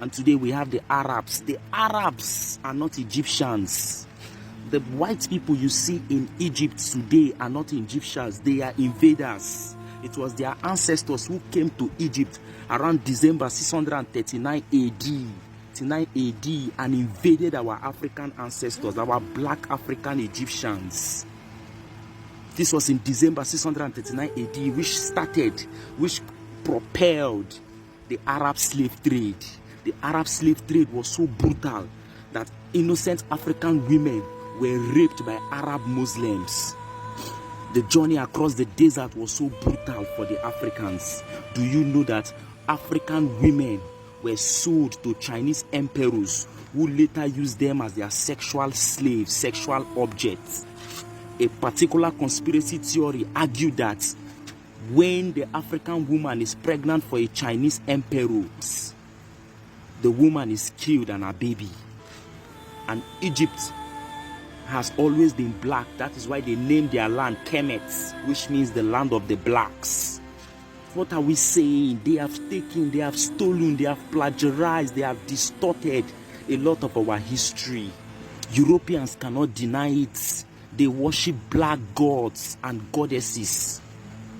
And today we have the Arabs. The Arabs are not Egyptians. The white people you see in Egypt today are not Egyptians. They are invaders. It was their ancestors who came to Egypt around December 639 AD. 39 AD and invaded our African ancestors, our black African Egyptians. This was in December 639 AD, which propelled the Arab slave trade. The Arab slave trade was so brutal that innocent African women were raped by Arab Muslims. The journey across the desert was so brutal for the Africans. Do you know that African women were sold to Chinese emperors who later used them as their sexual slaves, sexual objects? A particular conspiracy theory argued that when the African woman is pregnant for a Chinese emperor, the woman is killed and her baby. And Egypt has always been black. That is why they named their land Kemet, which means the land of the blacks. What are we saying? They have taken, they have stolen, they have plagiarized, they have distorted a lot of our history. Europeans cannot deny it. They worship black gods and goddesses.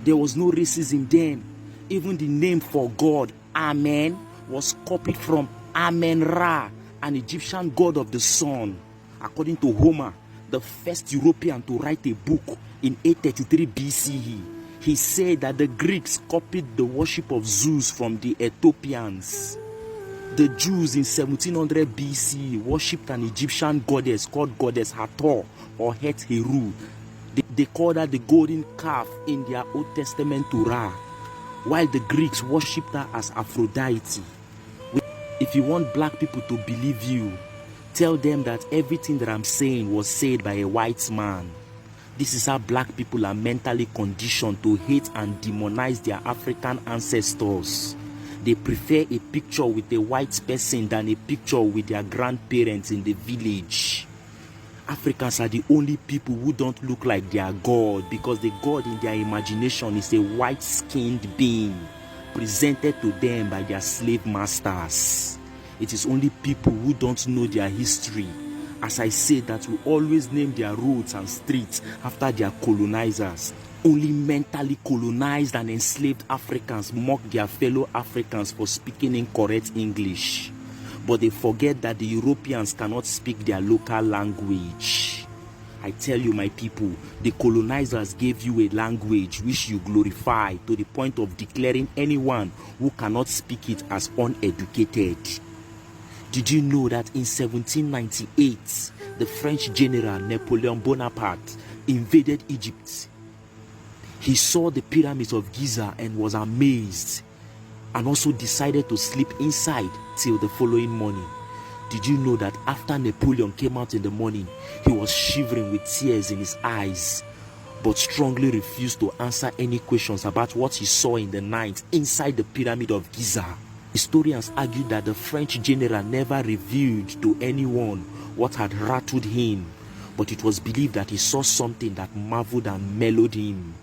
There was no racism then. Even the name for God, Amen, was copied from Amen-Ra, an Egyptian god of the sun. According to Homer, the first European to write a book in 833 BCE, he said that the Greeks copied the worship of Zeus from the Ethiopians. The Jews in 1700 BCE worshipped an Egyptian goddess called Goddess Hathor or Het Heru. They called her the golden calf in their Old Testament Torah, while the Greeks worshipped her as Aphrodite. If you want black people to believe you, tell them that everything that I'm saying was said by a white man. This is how black people are mentally conditioned to hate and demonize their African ancestors. They prefer a picture with a white person than a picture with their grandparents in the village. Africans are the only people who don't look like their God, because the God in their imagination is a white-skinned being presented to them by their slave masters. It is only people who don't know their history, as I said, that will always name their roads and streets after their colonizers. Only mentally colonized and enslaved Africans mock their fellow Africans for speaking incorrect English. But they forget that the Europeans cannot speak their local language. I tell you, my people, the colonizers gave you a language which you glorify to the point of declaring anyone who cannot speak it as uneducated. Did you know that in 1798, the French general Napoleon Bonaparte invaded Egypt? He saw the pyramids of Giza and was amazed, and also decided to sleep inside till the following morning. Did you know that after Napoleon came out in the morning, he was shivering with tears in his eyes, but strongly refused to answer any questions about what he saw in the night inside the pyramid of Giza? Historians argue that the French general never revealed to anyone what had rattled him, but it was believed that he saw something that marveled and mellowed him.